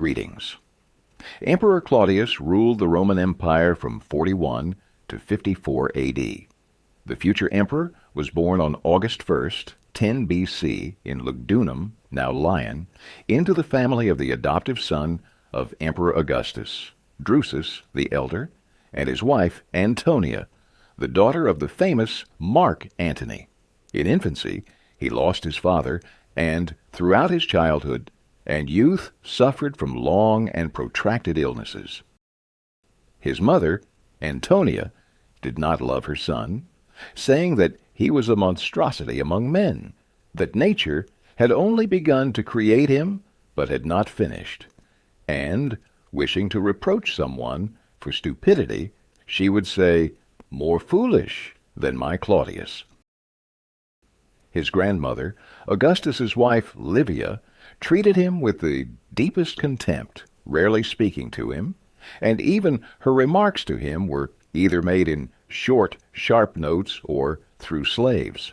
Greetings. Emperor Claudius ruled the Roman Empire from 41 to 54 A.D. The future emperor was born on August 1st, 10 B.C. in Lugdunum, now Lyon, into the family of the adoptive son of Emperor Augustus, Drusus the Elder, and his wife Antonia, the daughter of the famous Mark Antony. In infancy, he lost his father, and throughout his childhood and youth suffered from long and protracted illnesses. His mother, Antonia, did not love her son, saying that he was a monstrosity among men, that nature had only begun to create him but had not finished, and, wishing to reproach someone for stupidity, she would say, "More foolish than my Claudius." His grandmother, Augustus's wife Livia, treated him with the deepest contempt, rarely speaking to him, and even her remarks to him were either made in short, sharp notes or through slaves.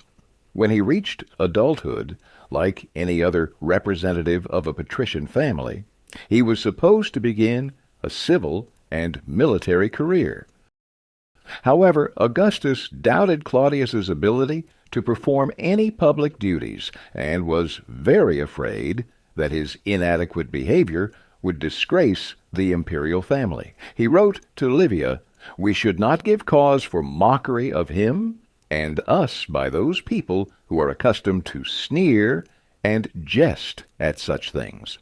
When he reached adulthood, like any other representative of a patrician family, he was supposed to begin a civil and military career. However, Augustus doubted Claudius's ability to perform any public duties and was very afraid that his inadequate behavior would disgrace the imperial family. He wrote to Livia, "We should not give cause for mockery of him and us by those people who are accustomed to sneer and jest at such things."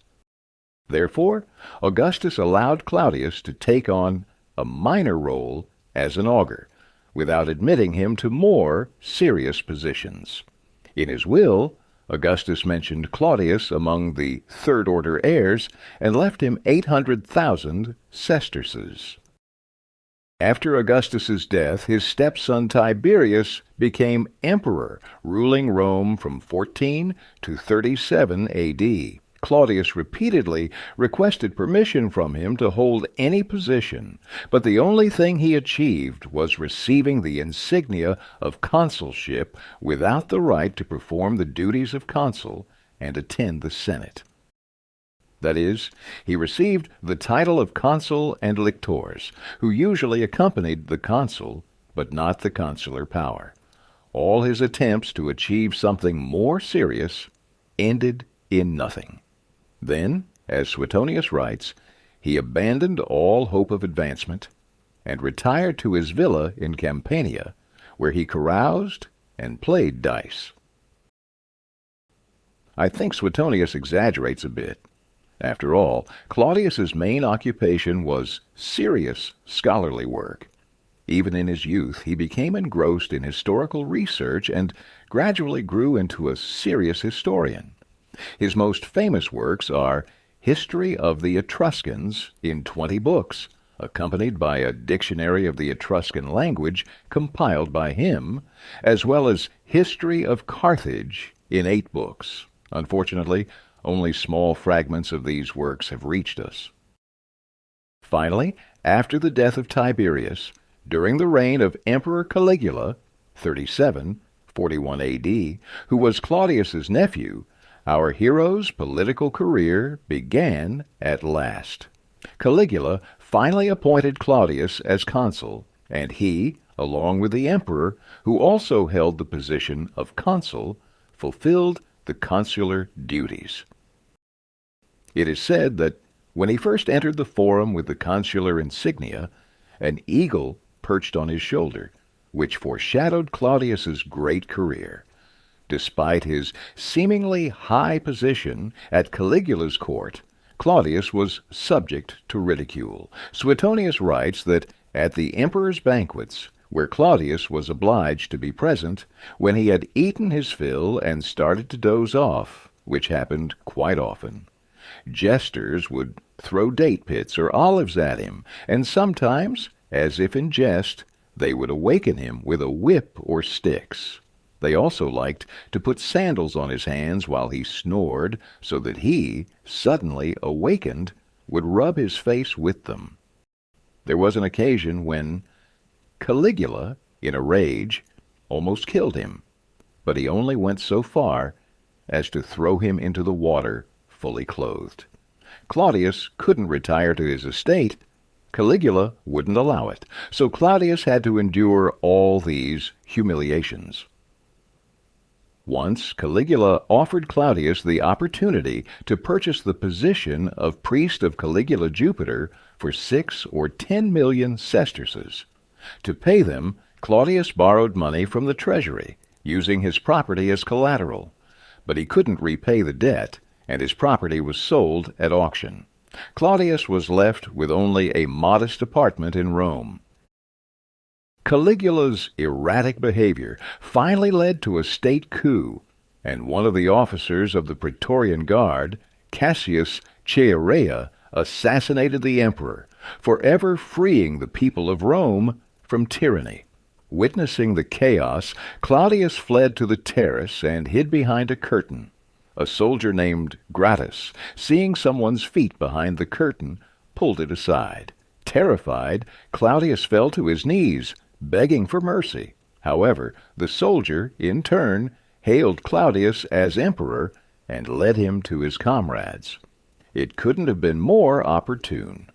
Therefore, Augustus allowed Claudius to take on a minor role as an augur, without admitting him to more serious positions. In his will, Augustus mentioned Claudius among the third-order heirs and left him 800,000 sesterces. After Augustus's death, his stepson Tiberius became emperor, ruling Rome from 14 to 37 A.D. Claudius repeatedly requested permission from him to hold any position, but the only thing he achieved was receiving the insignia of consulship without the right to perform the duties of consul and attend the Senate. That is, he received the title of consul and lictors, who usually accompanied the consul, but not the consular power. All his attempts to achieve something more serious ended in nothing. Then, as Suetonius writes, he abandoned all hope of advancement and retired to his villa in Campania, where he caroused and played dice. I think Suetonius exaggerates a bit. After all, Claudius's main occupation was serious scholarly work. Even in his youth, he became engrossed in historical research and gradually grew into a serious historian. His most famous works are History of the Etruscans in 20 books, accompanied by a dictionary of the Etruscan language compiled by him, as well as History of Carthage in 8 books. Unfortunately, only small fragments of these works have reached us. Finally, after the death of Tiberius, during the reign of Emperor Caligula, 41 A.D., who was Claudius's nephew, our hero's political career began at last. Caligula finally appointed Claudius as consul, and he, along with the emperor, who also held the position of consul, fulfilled the consular duties. It is said that when he first entered the forum with the consular insignia, an eagle perched on his shoulder, which foreshadowed Claudius's great career. Despite his seemingly high position at Caligula's court, Claudius was subject to ridicule. Suetonius writes that at the emperor's banquets, where Claudius was obliged to be present, when he had eaten his fill and started to doze off, which happened quite often, jesters would throw date pits or olives at him, and sometimes, as if in jest, they would awaken him with a whip or sticks. They also liked to put sandals on his hands while he snored, so that he, suddenly awakened, would rub his face with them. There was an occasion when Caligula, in a rage, almost killed him, but he only went so far as to throw him into the water fully clothed. Claudius couldn't retire to his estate. Caligula wouldn't allow it, so Claudius had to endure all these humiliations. Once, Caligula offered Claudius the opportunity to purchase the position of priest of Caligula Jupiter for 6 or 10 million sesterces. To pay them, Claudius borrowed money from the treasury, using his property as collateral. But he couldn't repay the debt, and his property was sold at auction. Claudius was left with only a modest apartment in Rome. Caligula's erratic behavior finally led to a state coup, and one of the officers of the Praetorian Guard, Cassius Chaerea, assassinated the emperor, forever freeing the people of Rome from tyranny. Witnessing the chaos, Claudius fled to the terrace and hid behind a curtain. A soldier named Gratus, seeing someone's feet behind the curtain, pulled it aside. Terrified, Claudius fell to his knees, begging for mercy. However, the soldier, in turn, hailed Claudius as emperor and led him to his comrades. It couldn't have been more opportune.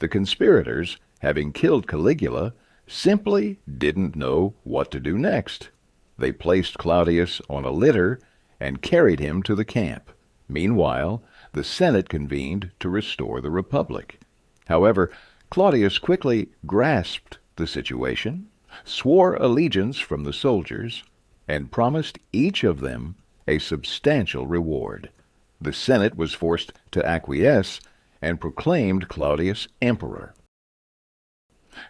The conspirators, having killed Caligula, simply didn't know what to do next. They placed Claudius on a litter and carried him to the camp. Meanwhile, the Senate convened to restore the Republic. However, Claudius quickly grasped the situation, swore allegiance from the soldiers, and promised each of them a substantial reward. The Senate was forced to acquiesce and proclaimed Claudius emperor.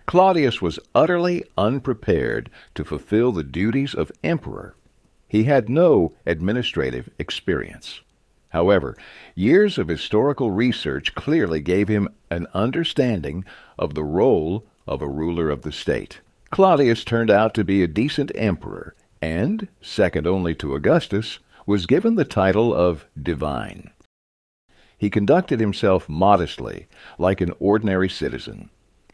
Claudius was utterly unprepared to fulfill the duties of emperor. He had no administrative experience. However, years of historical research clearly gave him an understanding of the role of a ruler of the state. Claudius turned out to be a decent emperor, and, second only to Augustus, was given the title of divine. He conducted himself modestly, like an ordinary citizen.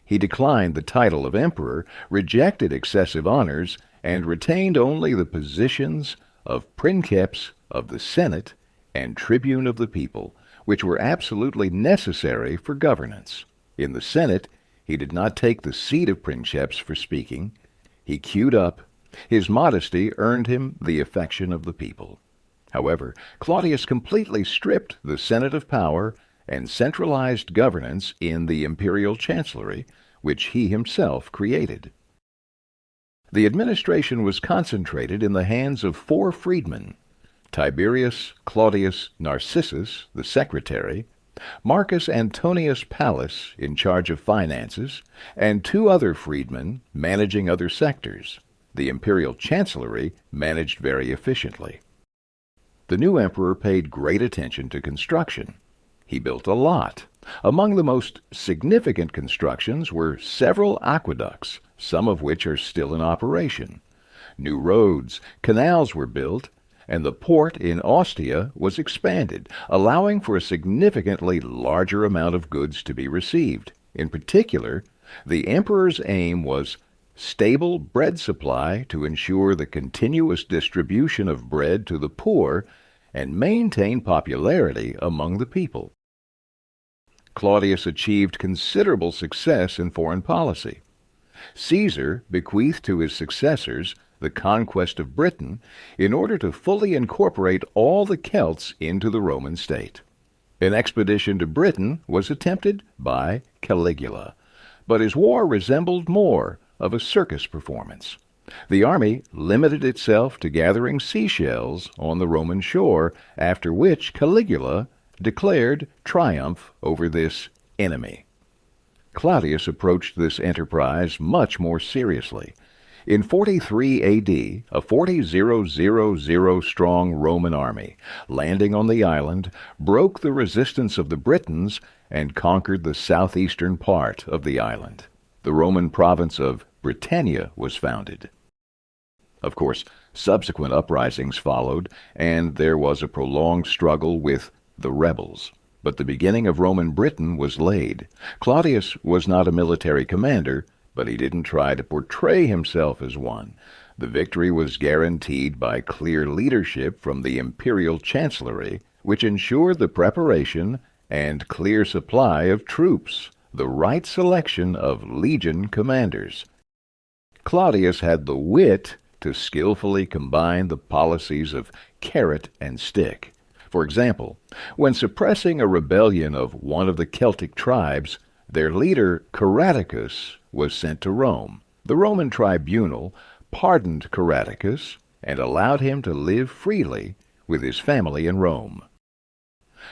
He declined the title of emperor, rejected excessive honors, and retained only the positions of princeps of the Senate and tribune of the people, which were absolutely necessary for governance. In the Senate, he did not take the seat of princeps for speaking. He queued up. His modesty earned him the affection of the people. However, Claudius completely stripped the Senate of power and centralized governance in the imperial chancellery, which he himself created. The administration was concentrated in the hands of 4 freedmen: Tiberius Claudius Narcissus, the secretary, Marcus Antonius Pallas, in charge of finances, and 2 other freedmen managing other sectors. The imperial chancellery managed very efficiently. The new emperor paid great attention to construction. He built a lot. Among the most significant constructions were several aqueducts, some of which are still in operation. New roads, canals were built, and the port in Ostia was expanded, allowing for a significantly larger amount of goods to be received. In particular, the emperor's aim was stable bread supply to ensure the continuous distribution of bread to the poor and maintain popularity among the people. Claudius achieved considerable success in foreign policy. Caesar bequeathed to his successors the conquest of Britain in order to fully incorporate all the Celts into the Roman state. An expedition to Britain was attempted by Caligula, but his war resembled more of a circus performance. The army limited itself to gathering seashells on the Roman shore, after which Caligula declared triumph over this enemy. Claudius approached this enterprise much more seriously. In 43 A.D., a 40,000-strong Roman army, landing on the island, broke the resistance of the Britons and conquered the southeastern part of the island. The Roman province of Britannia was founded. Of course, subsequent uprisings followed, and there was a prolonged struggle with the rebels. But the beginning of Roman Britain was laid. Claudius was not a military commander, but he didn't try to portray himself as one. The victory was guaranteed by clear leadership from the imperial chancellery, which ensured the preparation and clear supply of troops, the right selection of legion commanders. Claudius had the wit to skillfully combine the policies of carrot and stick. For example, when suppressing a rebellion of one of the Celtic tribes, their leader, Caradicus, was sent to Rome. The Roman tribunal pardoned Caradicus and allowed him to live freely with his family in Rome.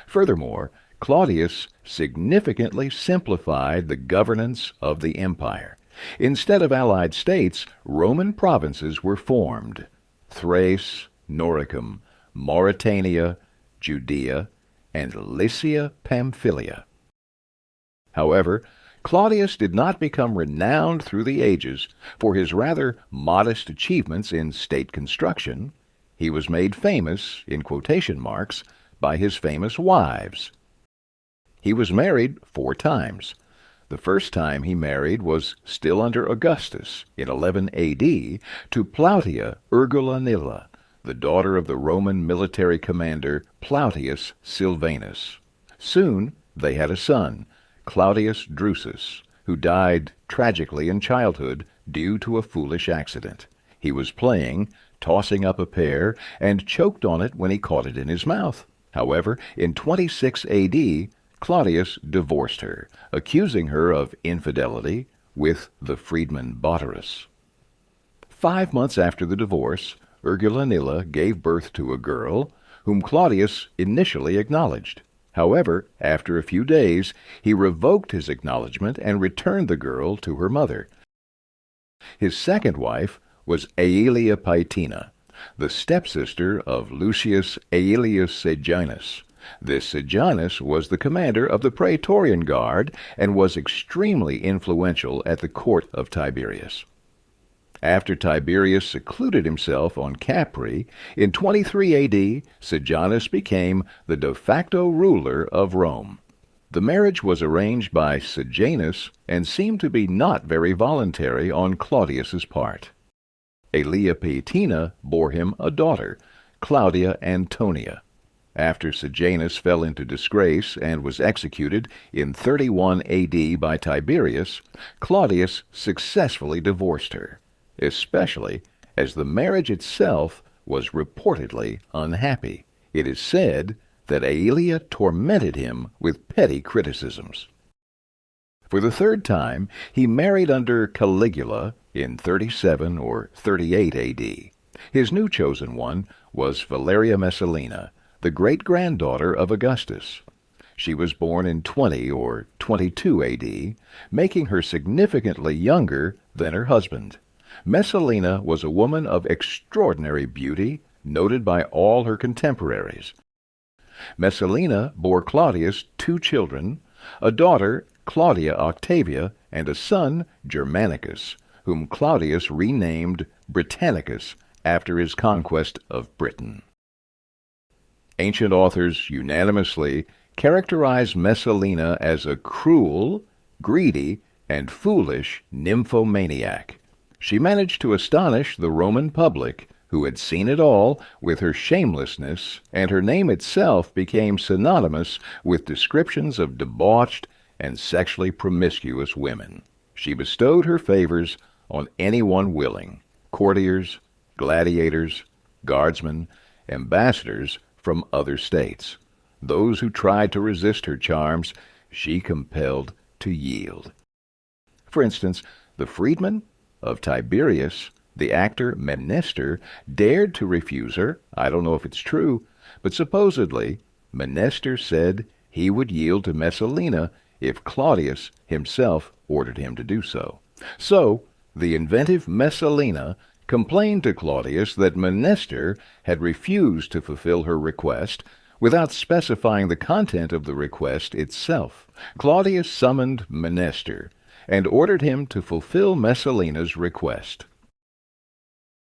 Furthermore, Claudius significantly simplified the governance of the empire. Instead of allied states, Roman provinces were formed: Thrace, Noricum, Mauritania, Judea, and Lycia Pamphylia. However, Claudius did not become renowned through the ages for his rather modest achievements in state construction. He was made famous, in quotation marks, by his famous wives. He was married 4 times. The first time he married was still under Augustus, in 11 A.D., to Plautia Urgulanilla, the daughter of the Roman military commander Plautius Silvanus. Soon they had a son, Claudius Drusus, who died tragically in childhood due to a foolish accident. He was playing, tossing up a pear, and choked on it when he caught it in his mouth. However, in 26 A.D., Claudius divorced her, accusing her of infidelity with the freedman Boterus. 5 months after the divorce, Urgulanilla gave birth to a girl, whom Claudius initially acknowledged. However, after a few days, he revoked his acknowledgment and returned the girl to her mother. His second wife was Aelia Paetina, the stepsister of Lucius Aelius Sejanus. This Sejanus was the commander of the Praetorian Guard and was extremely influential at the court of Tiberius. After Tiberius secluded himself on Capri, in 23 A.D., Sejanus became the de facto ruler of Rome. The marriage was arranged by Sejanus and seemed to be not very voluntary on Claudius's part. Aelia Paetina bore him a daughter, Claudia Antonia. After Sejanus fell into disgrace and was executed in 31 A.D. by Tiberius, Claudius successfully divorced her, especially as the marriage itself was reportedly unhappy. It is said that Aelia tormented him with petty criticisms. For the third time, he married under Caligula in 37 or 38 A.D. His new chosen one was Valeria Messalina, the great-granddaughter of Augustus. She was born in 20 or 22 A.D., making her significantly younger than her husband. Messalina was a woman of extraordinary beauty, noted by all her contemporaries. Messalina bore Claudius 2 children, a daughter, Claudia Octavia, and a son, Germanicus, whom Claudius renamed Britannicus after his conquest of Britain. Ancient authors unanimously characterize Messalina as a cruel, greedy, and foolish nymphomaniac. She managed to astonish the Roman public, who had seen it all, with her shamelessness, and her name itself became synonymous with descriptions of debauched and sexually promiscuous women. She bestowed her favors on anyone willing: courtiers, gladiators, guardsmen, ambassadors from other states. Those who tried to resist her charms, she compelled to yield. For instance, the freedman of Tiberius, the actor Menester, dared to refuse her. I don't know if it's true, but supposedly Menester said he would yield to Messalina if Claudius himself ordered him to do so. So, the inventive Messalina complained to Claudius that Menester had refused to fulfill her request without specifying the content of the request itself. Claudius summoned Menester and ordered him to fulfill Messalina's request.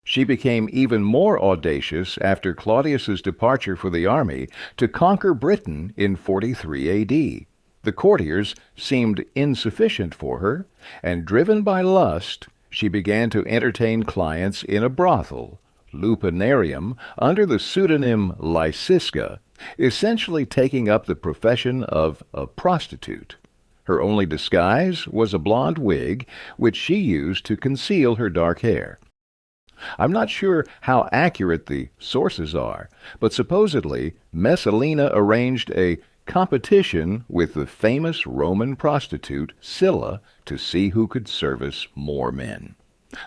She became even more audacious after Claudius's departure for the army to conquer Britain in 43 A.D. The courtiers seemed insufficient for her, and driven by lust, she began to entertain clients in a brothel, Lupinarium, under the pseudonym Lysiska. essentially taking up the profession of a prostitute. Her only disguise was a blonde wig, which she used to conceal her dark hair. I'm not sure how accurate the sources are, but supposedly Messalina arranged a competition with the famous Roman prostitute Scylla to see who could service more men.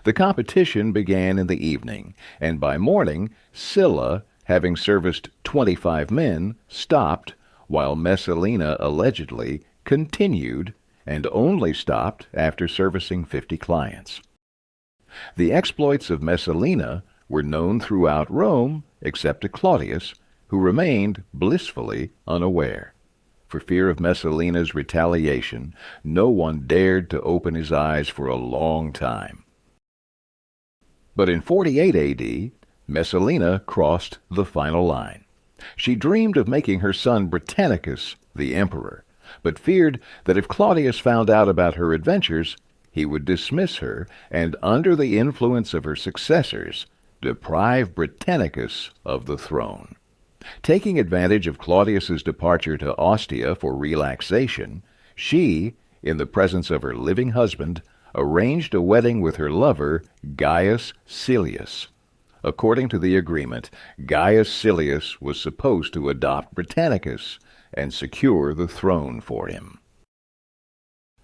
The competition began in the evening, and by morning Scylla, having serviced 25 men, stopped, while Messalina allegedly continued and only stopped after servicing 50 clients. The exploits of Messalina were known throughout Rome except to Claudius, who remained blissfully unaware. For fear of Messalina's retaliation, no one dared to open his eyes for a long time. But in 48 A.D., Messalina crossed the final line. She dreamed of making her son Britannicus the emperor, but feared that if Claudius found out about her adventures, he would dismiss her and, under the influence of her successors, deprive Britannicus of the throne. Taking advantage of Claudius's departure to Ostia for relaxation, she, in the presence of her living husband, arranged a wedding with her lover, Gaius Silius. According to the agreement, Gaius Silius was supposed to adopt Britannicus and secure the throne for him.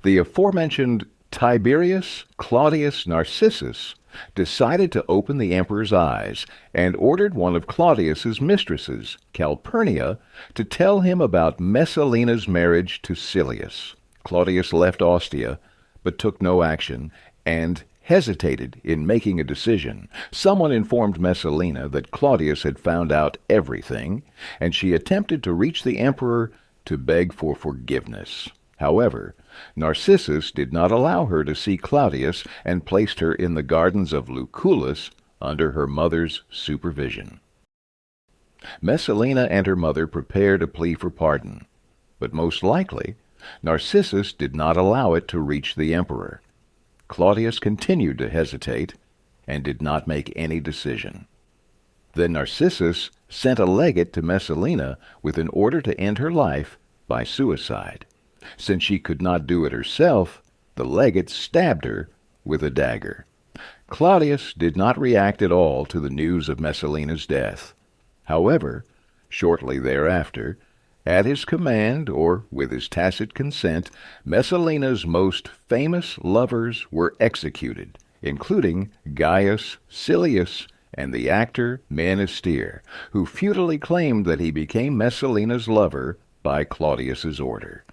The aforementioned Tiberius Claudius Narcissus decided to open the emperor's eyes and ordered one of Claudius's mistresses, Calpurnia, to tell him about Messalina's marriage to Silius. Claudius left Ostia, but took no action and hesitated in making a decision. Someone informed Messalina that Claudius had found out everything, and she attempted to reach the emperor to beg for forgiveness. However, Narcissus did not allow her to see Claudius and placed her in the gardens of Lucullus under her mother's supervision. Messalina and her mother prepared a plea for pardon, but most likely Narcissus did not allow it to reach the emperor. Claudius continued to hesitate and did not make any decision. Then Narcissus sent a legate to Messalina with an order to end her life by suicide. Since she could not do it herself, the legate stabbed her with a dagger. Claudius did not react at all to the news of Messalina's death. However, shortly thereafter, at his command, or with his tacit consent, Messalina's most famous lovers were executed, including Gaius Silius and the actor Menister, who futilely claimed that he became Messalina's lover by Claudius's order.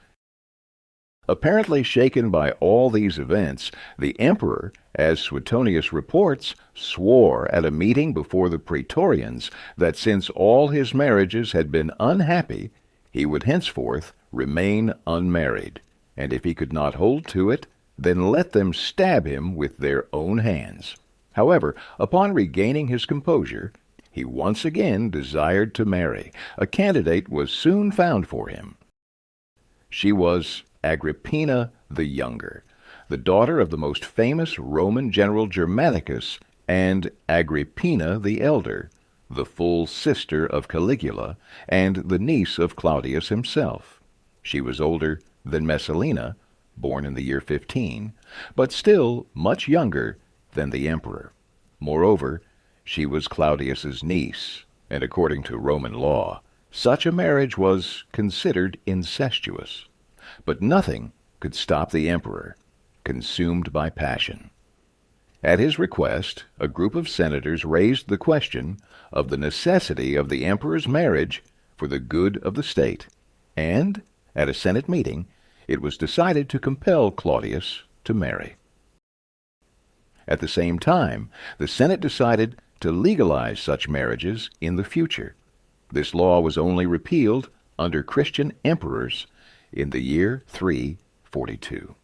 Apparently shaken by all these events, the emperor, as Suetonius reports, swore at a meeting before the Praetorians that since all his marriages had been unhappy, he would henceforth remain unmarried, and if he could not hold to it, then let them stab him with their own hands. However, upon regaining his composure, he once again desired to marry. A candidate was soon found for him. She was Agrippina the Younger, the daughter of the most famous Roman general Germanicus, and Agrippina the Elder, the full sister of Caligula, and the niece of Claudius himself. She was older than Messalina, born in the year 15, but still much younger than the emperor. Moreover, she was Claudius's niece, and according to Roman law, such a marriage was considered incestuous. But nothing could stop the emperor, consumed by passion. At his request, a group of senators raised the question of the necessity of the emperor's marriage for the good of the state, and, at a Senate meeting, it was decided to compel Claudius to marry. At the same time, the Senate decided to legalize such marriages in the future. This law was only repealed under Christian emperors in the year 342.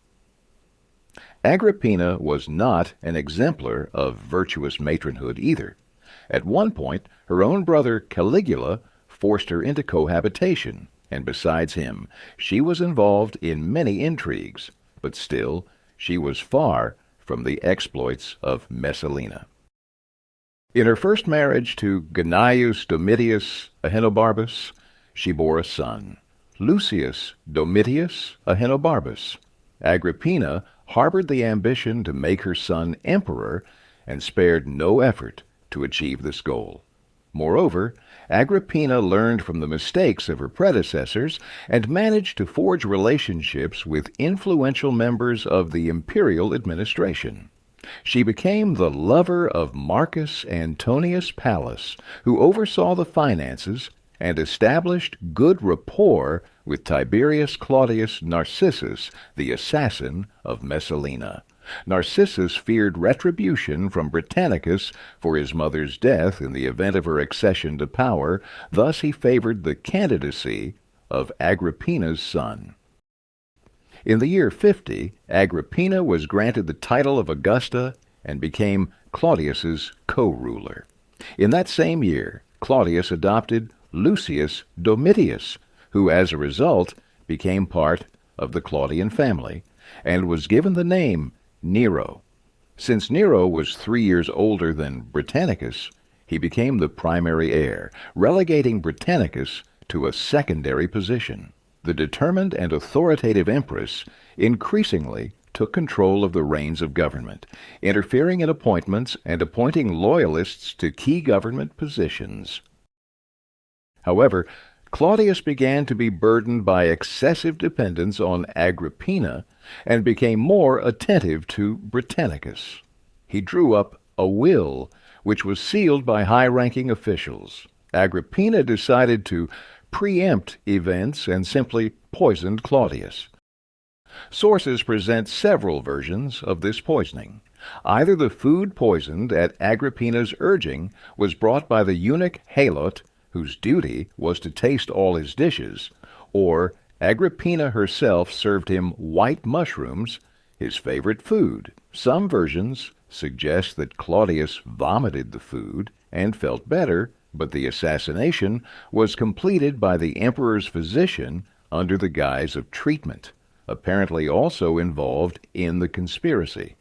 Agrippina was not an exemplar of virtuous matronhood either. At one point, her own brother Caligula forced her into cohabitation, and besides him, she was involved in many intrigues, but still she was far from the exploits of Messalina. In her first marriage to Gnaeus Domitius Ahenobarbus, she bore a son, Lucius Domitius Ahenobarbus. Agrippina harbored the ambition to make her son emperor and spared no effort to achieve this goal. Moreover, Agrippina learned from the mistakes of her predecessors and managed to forge relationships with influential members of the imperial administration. She became the lover of Marcus Antonius Pallas, who oversaw the finances and established good rapport with Tiberius Claudius Narcissus, the assassin of Messalina. Narcissus feared retribution from Britannicus for his mother's death in the event of her accession to power, thus he favored the candidacy of Agrippina's son. In the year 50, Agrippina was granted the title of Augusta and became Claudius's co-ruler. In that same year, Claudius adopted Lucius Domitius, who as a result became part of the Claudian family, and was given the name Nero. Since Nero was 3 years older than Britannicus, he became the primary heir, relegating Britannicus to a secondary position. The determined and authoritative empress increasingly took control of the reins of government, interfering in appointments and appointing loyalists to key government positions. However, Claudius began to be burdened by excessive dependence on Agrippina and became more attentive to Britannicus. He drew up a will, which was sealed by high-ranking officials. Agrippina decided to preempt events and simply poisoned Claudius. Sources present several versions of this poisoning. Either the food poisoned at Agrippina's urging was brought by the eunuch Halot, whose duty was to taste all his dishes, or Agrippina herself served him white mushrooms, his favorite food. Some versions suggest that Claudius vomited the food and felt better, but the assassination was completed by the emperor's physician under the guise of treatment, apparently also involved in the conspiracy.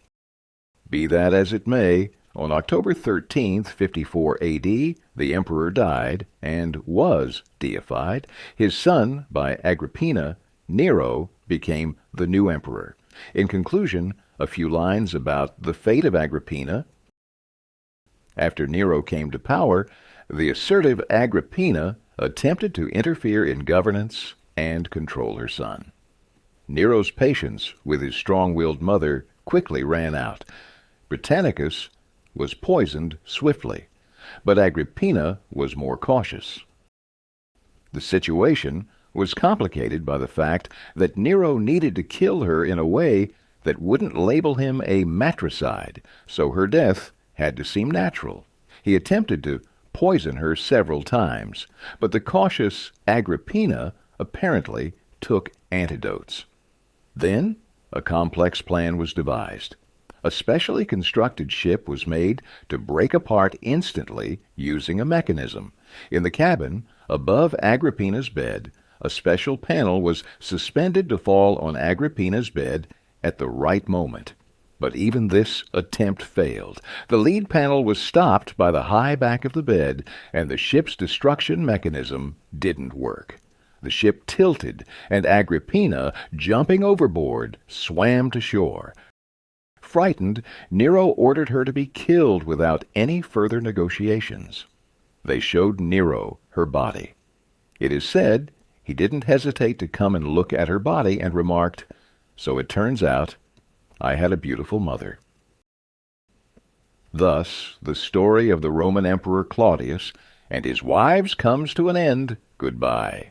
Be that as it may, on October 13, 54 A.D., the emperor died and was deified. His son, by Agrippina, Nero, became the new emperor. In conclusion, a few lines about the fate of Agrippina. After Nero came to power, the assertive Agrippina attempted to interfere in governance and control her son. Nero's patience with his strong-willed mother quickly ran out. Britannicus was poisoned swiftly, but Agrippina was more cautious. The situation was complicated by the fact that Nero needed to kill her in a way that wouldn't label him a matricide, so her death had to seem natural. He attempted to poison her several times, but the cautious Agrippina apparently took antidotes. Then a complex plan was devised. A specially constructed ship was made to break apart instantly using a mechanism. In the cabin, above Agrippina's bed, a special panel was suspended to fall on Agrippina's bed at the right moment. But even this attempt failed. The lead panel was stopped by the high back of the bed, and the ship's destruction mechanism didn't work. The ship tilted, and Agrippina, jumping overboard, swam to shore. Frightened, Nero ordered her to be killed without any further negotiations. They showed Nero her body. It is said he didn't hesitate to come and look at her body and remarked, "So it turns out I had a beautiful mother." Thus, the story of the Roman Emperor Claudius and his wives comes to an end. Goodbye.